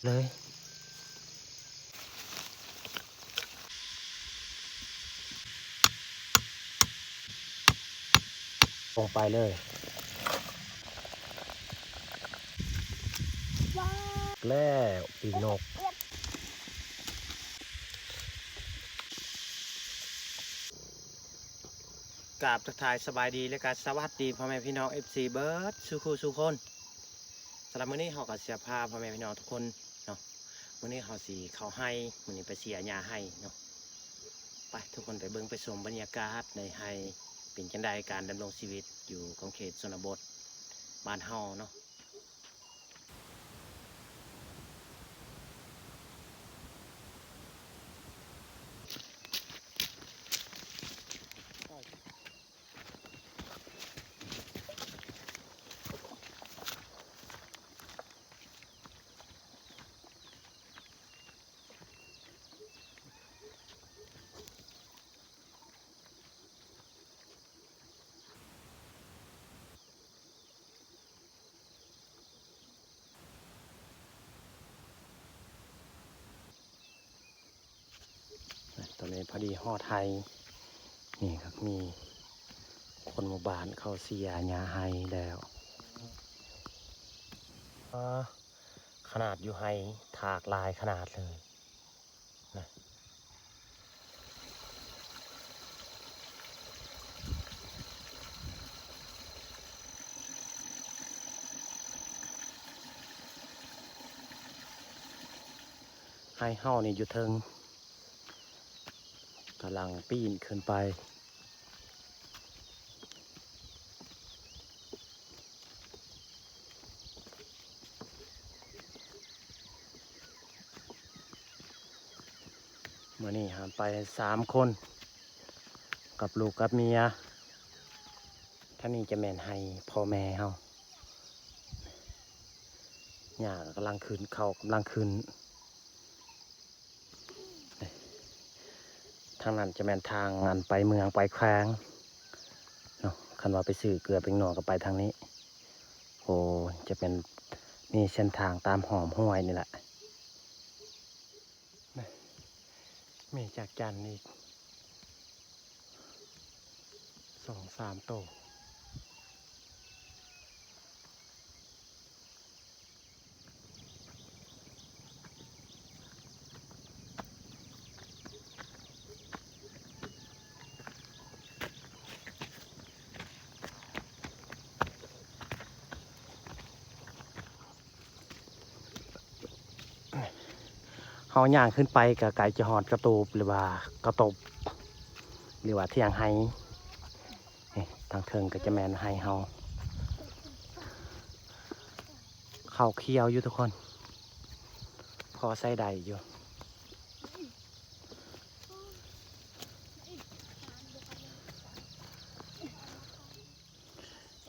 เลยลงไปเลยแล้วปีนกกราบทักทายสบายดีและการสวัสดีพ่อแม่พี่น้อง FC เบิร์ดสุขุสุคนสำหรับมื้อนี้เฮาก็เสียพาพ่อแม่พี่น้องทุกคนเนาะมื้อนี้เฮาสิเข้าให้มื้อนี้ไปเสียหญ้าให้เนาะไปทุกคนไปเบิ่งไปชมบรรยากาศในให้เป็นจังไดการดำรงชีวิตอยู่ของเขตชนบทบ้านเฮาเนาะตอนนี้พอดีห่อไทยนี่ครับมีคนหมู่บ้านเขาเสียหญ้าให้แล้วขนาดอยู่ให้ถากลายขนาดเลยนะให้เฮานี่อยู่เทิงกำลังปีนขึ้นไปเมื่อนี้หามไป3 คนกับลูกกับเมียท่านี้จะแม่นให้พ่อแม่เฮาหญ้ากำลังขึ้นเขากำลังขึ้นทางนั้นจะแม่นทางอันไปเมืองไปแขวงเนาะคันว่าไปซื้อเกลือเป็นหน่อก็ไปทางนี้โอ้จะเป็นนี่เส้นทางตามหอมห้วยนี่แหละมีจากจันอีก2-3 โตเฮาย่างขึ้นไปกับไก่จะหอดกระตูบหรือว่ากระตบหรือว่าเที่ยงไฮทางเทิงก็จะแมนไฮเฮาเข้าเคี้ยวอยู่ทุกคนพอใส่ได้อยู่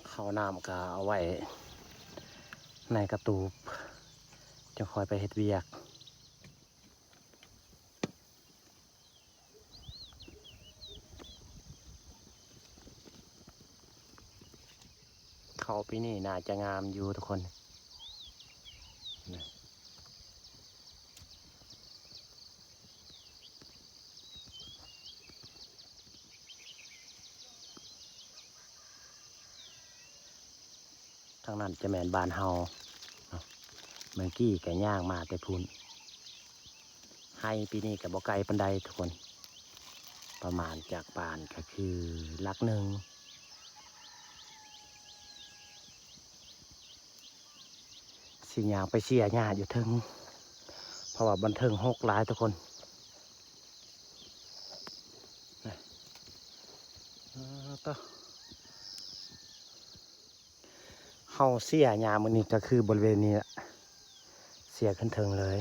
เข้าน้ำก็เอาไว้ในกระตูบจะคอยไปเฮ็ดเวียกเขาปีนี้น่าจะงามอยู่ทุกคนทางนั้นจะแมนบานเฮาเมื่อกี้แกย่างมาแต่พุ่นให้ปีนี้กับบ่ไกลปันใดทุกคนประมาณจากบ้านก็คือลักหนึ่งสิ่งอย่างไปเสียหญ้าอยู่เทิงเพราะว่าบันเทิงหกหลายทุกคนต่อเฮาเสียหญ้ามื้อนี้ก็คือบริเวณนี้เสียขึ้นเทิงเลย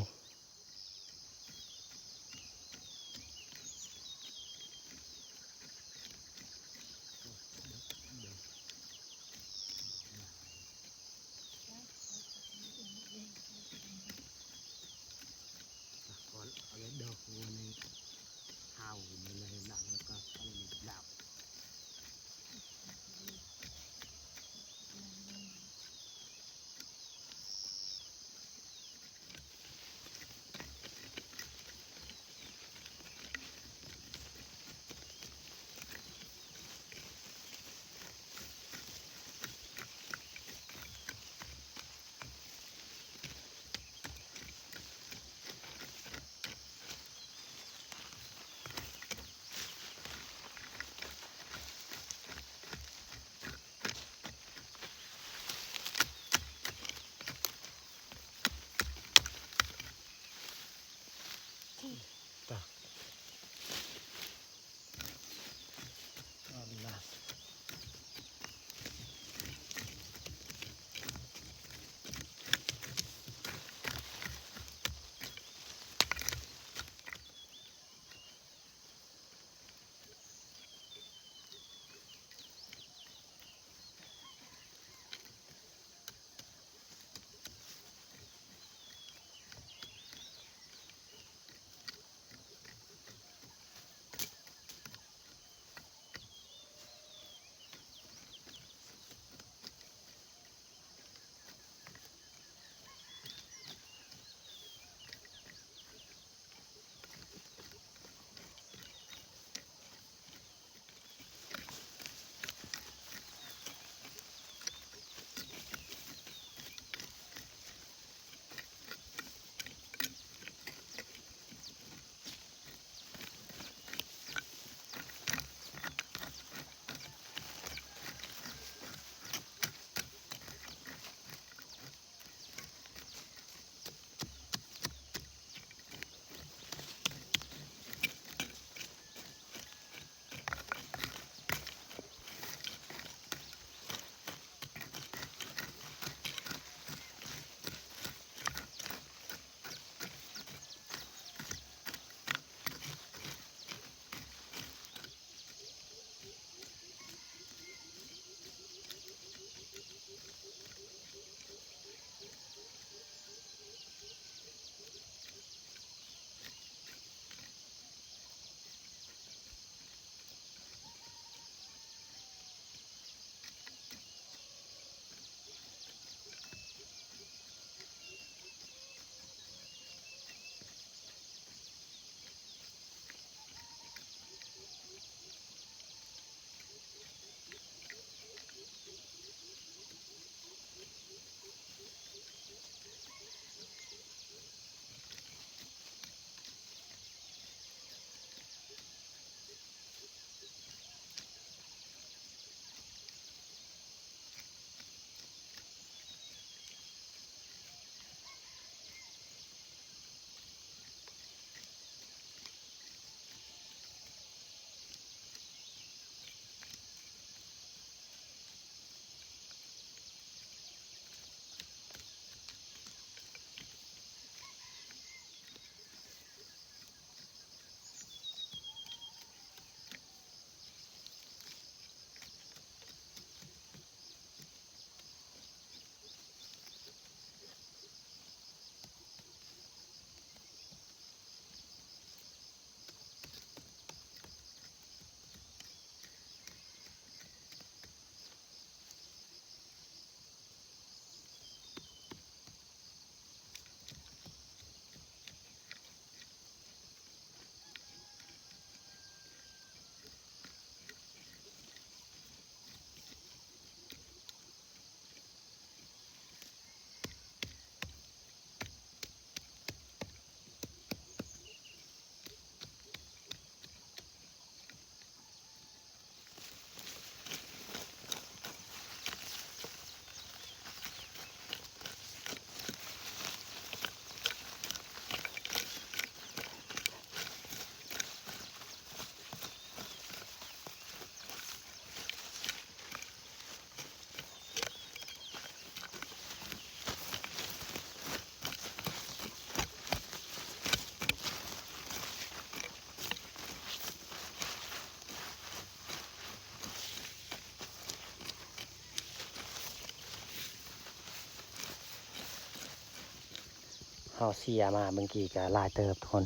เฮาเสียมาเมื่อกี้ก็ลายเติบทุกคน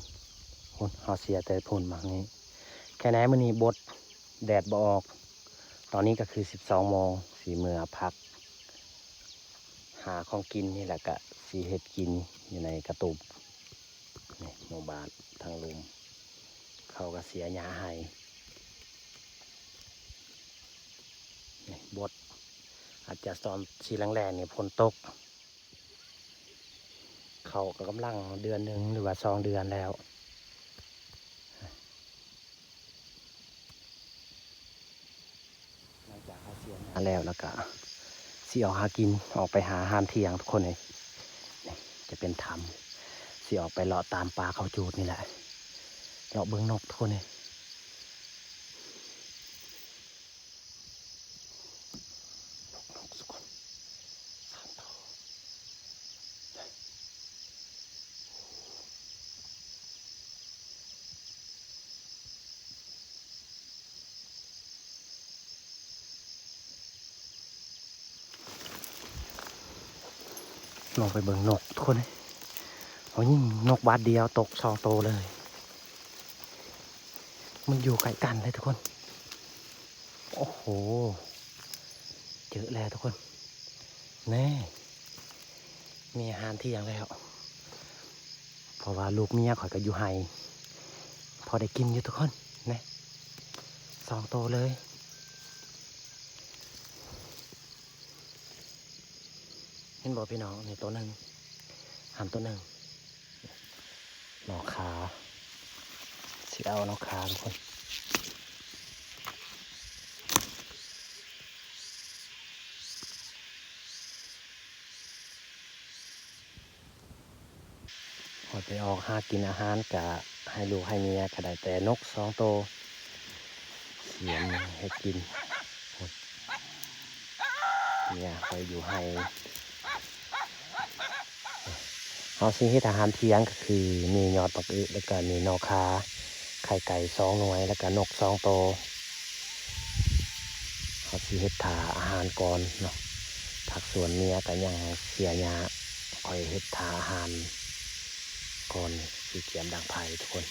เฮาเสียเติบพุ่นมานี้แค่ไหนมื้อนี้บดแดดบ่ออกตอนนี้ก็คือ 12 โมงสีเมื่อพักหาของกินนี่แหละก็สิเฮ็ดกินอยู่ในกระตุบนี่หมู่บ้านทางลุมเขาก็เสียหญ้าให้นี่บดอาจจะตอนสีแรงๆนี่ฝนตกเขาก็กำลังเดือนหนึ่งหรือว่า2 เดือนแล้วหลังจากเขาเสียหญ้าแล้วก็สิออกหากินออกไปหาอาหารเที่ยงทุกคนเลยนี่จะเป็นถ้ำสิออกไปเลาะตามป่าเขาจูดนี่แหละเลาะเบิ่งนกทุกคนเลยลงไปเบิ่งนกทุกคนเลยโอ้ยนกบาดเดียวตก2 โตเลยมันอยู่ใกล้กันเลยทุกคนโอ้โหเจอแล้วทุกคนแน่มีอาหารเที่ยงแล้วเพราะว่าลูกเมียข่อยก็อยู่ไห้พอได้กินอยู่ทุกคนนะ2 โตเลยเห็นบอกพี่น้องในตัวหนึ่งหำตัวหนึ่งนอกขาสิเอานอกขาทุกคนพอไปออกหากินอาหารกะให้ลูกให้เมียก็ได้แต่นก2 โตเสียมให้กินเนี่ยคอยอยู่ให้เอาสิ่งที่ทหารเทียงก็คือมียอดปักอึแล้วก็มีนอกคาไข่ไก่2 หน่วยแล้วก็นก2 โตเขาสิเฮ็ดถาอาหารก่อนเนาะผักสวนเมียก็ยังเสียหญ้าคอยเฮ็ดถาอาหารก่อนสิเตรียมดังไผ่ทุกคน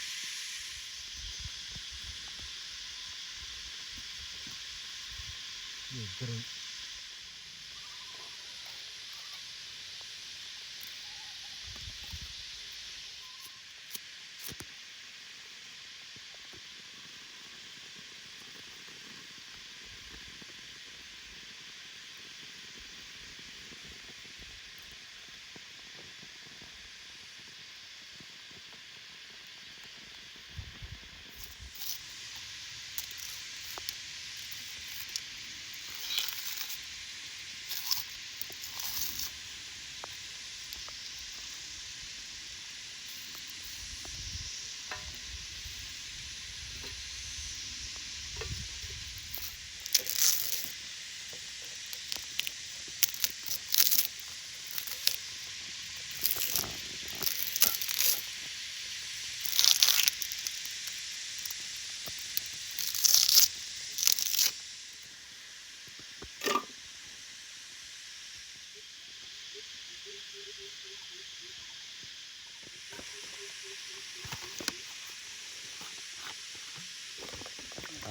ส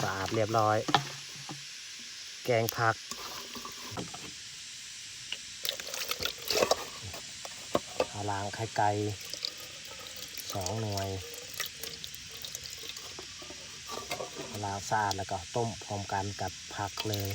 ะอาดเรียบร้อยแกงผักล้างไข่ไก่2 หน่วยล้างสะอาดแล้วก็ต้มพร้อมกันกับผักเลย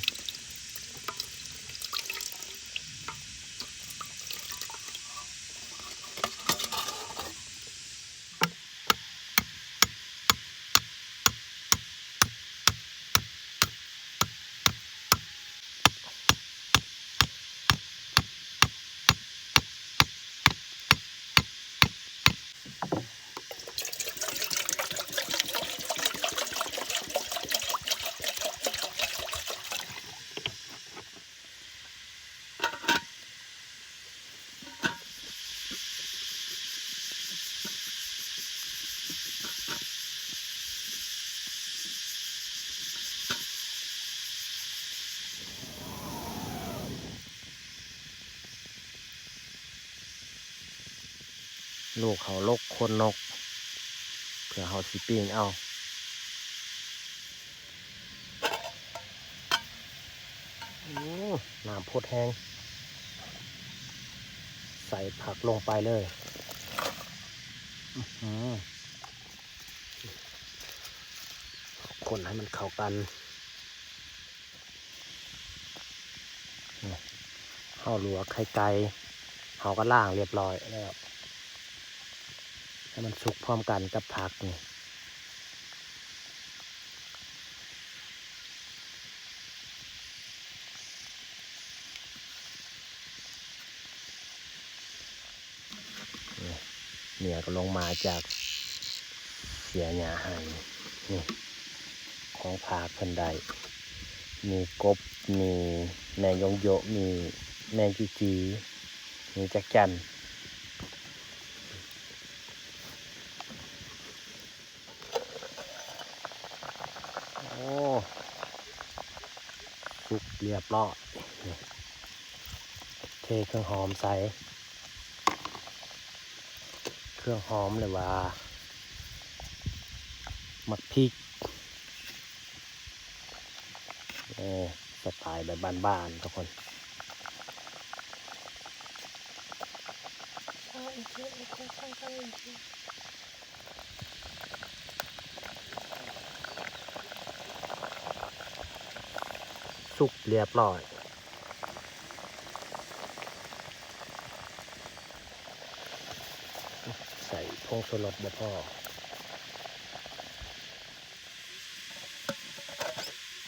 ลูกเขาลกคนนกเผื่อเขาสิปิ้งเอาน้ำพดแห้งใส่ผักลงไปเลยคนให้มันเข้ากันข้าวหลวกไข่ไก่เขาก็ล่างเรียบร้อยแล้วให้มันสุกพร้อมกันกับผักนี่เนี่ยก็ลงมาจากเสียหญ้าให้นี่ของผักเพิ่นได้มีกบมีแมงยงโยมีแมงจีจีมีจักจั่นโอ้สุกเรียบร้อยเทเครื่องหอมใส่เครื่องหอมเลยว่าหมักพริกสไตล์แบบบ้านๆทุกคนสุกเรียบร้อยใส่ผงชูรสบ่พอ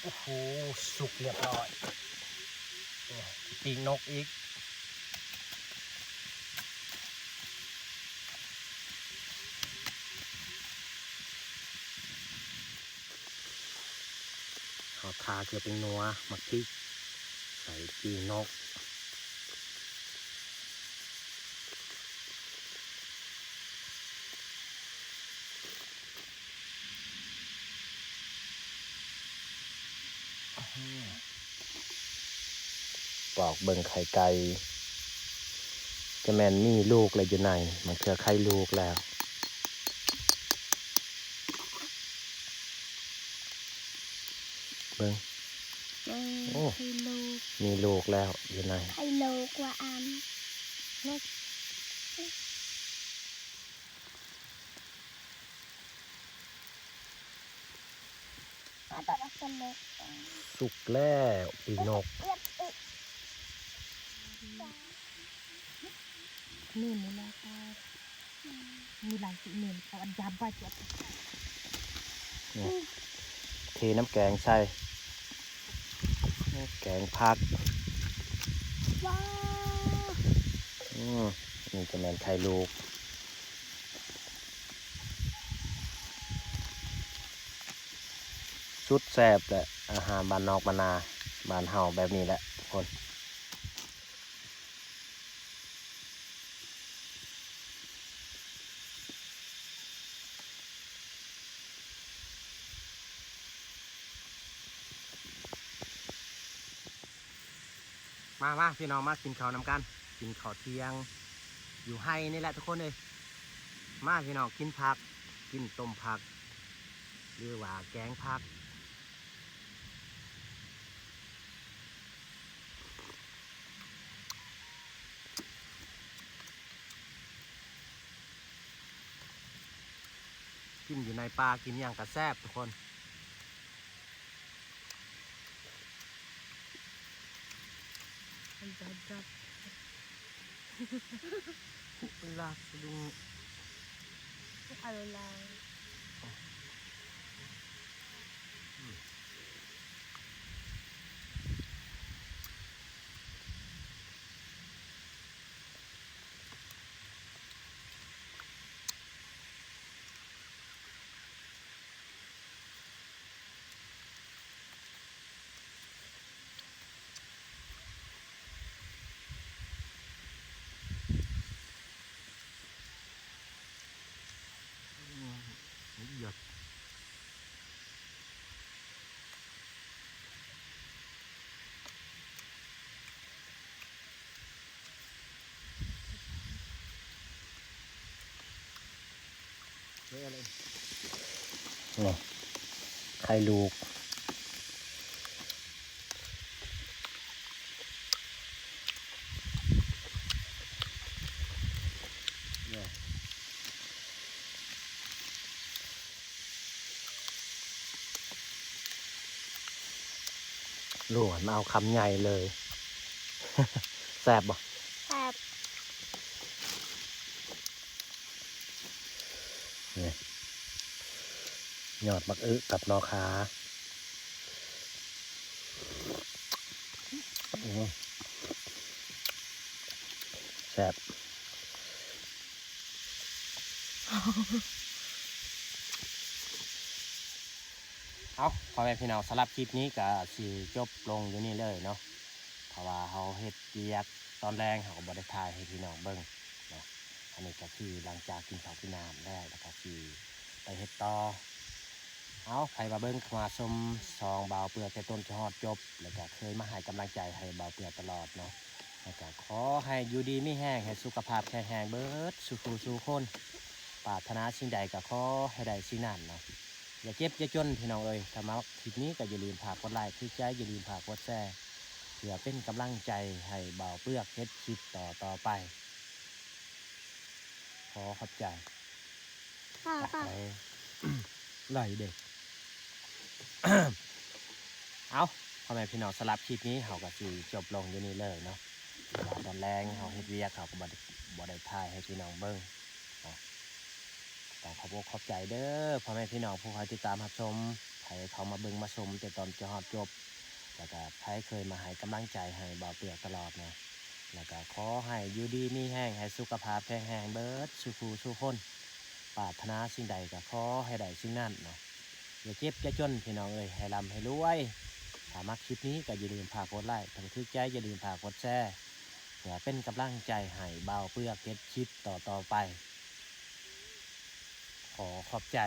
โอ้โหสุกเรียบร้อยปีกนกอีกขอทาเกลือเป็นนัวหมักพริกใส่ปีกนกปอกเบิ่งไข่ไก่จะแม่นมีลูกเลยอยู่ในมันคือไข่ลูกแล้วเบิ่งโอ้มีลูกแล้วอยู่ในไข่ลูกว่าอันลูกตอนนั้นเล็กสุกแล้วปีกนกนี่นี่แหละค่ะมีหลายสีเหมือนเขาอันยำว่าจะเทน้ำแกงใส่แกงผักว้านี่จะแม่นไข่ลูกสุดแซ่บแหละอาหารบ้านนอกบ้านนาบ้านเฮาแบบนี้แหละทุกคนมาพี่น้องมากินข้าวนำกันกินข้าวเที่ยงอยู่ให้นี่แหละทุกคนเลยมาพี่น้องกินผักกินต้มผักหรือว่าแกงผักกินอยู่ในปลากินอย่างกระแซบทุกคนจับเวลาดูอะไร นี่ไข่ลูกนี่ลูกมันเอาคำใหญ่เลย แซ่บบ่ แซ่บ นี่หยอดมักอึกับนอคาแซ่บ เอาพ่อแม่พี่น้องสำหรับคลิปนี้ก็สิจบลงอยู่นี่เลยเนาะเพราะว่าเขาเฮ็ดเกียกตอนแรงเขาก็บ่ได้ถ่ายให้พี่น้องเบิ่งเนาะอันนี้ก็คือหลังจากกินข้าวกินน้ำแล้วก็สิไปเฮ็ดต่อเอาใครมาเบิ่งมาชมซองเบาเปลือกแต่ต้นจนฮอดจบแล้วก็เคยมาให้กำลังใจให้เบาเปลือกตลอดเนาะแล้วก็ขอให้อยู่ดีไม่แห้งให้สุขภาพแข็งแรงเบิดสู่คนปรารถนาสิ่งใดก็ขอให้ได้สิ่งนั้นเนาะ อย่าเจ็บอย่าจนพี่น้องเอ้ยถ้ามาคลิปนี้ก็อย่าลืมฝากกดไลค์คือใจอย่าลืมฝากกดแชร์เพื่อเป็นกำลังใจให้เบาเปลือกเฮ็ดคลิปต่อไปขอขอบใจ ค่ะค่ะ ไป ไหลเด็ก เอาพ่อแม่พี่น้องสลับคลิปนี้เขาก็สิจบลงอยู่นี่เลยเนาะตอนแรงเขาเฮ็ดเวียกเขาก็บ่ได้ถ่ายให้พี่น้องเบิ่งเนาะต้องขอบอกขอบใจเด้อพ่อแม่พี่น้องผู้คอยติดตามรับชมใครเขามาเบิ่งมาชมแต่ตอนจะฮอดจบ แล้วก็ใครเคยมาให้กำลังใจให้เบาเปลือกตลอดนะแล้วก็ขอให้อยู่ดีมีแห้งให้สุขภาพแข็งแรงเบิดสู่คนปรารถนาสิ่งใดก็ขอให้ได้สิ่งนั้นเนาะอย่าเจ็บอย่าจนพี่น้องเอ้ยให้ร่ำให้รวยถ้ามักคลิปนี้ก็อย่าลืมฝากกดไลค์ถ้าถูกใจอย่าลืมฝากกดแชร์เพื่อเป็นกำลังใจให้เบาเปลือกเก็ดคลิปต่อไปขอขอบใจ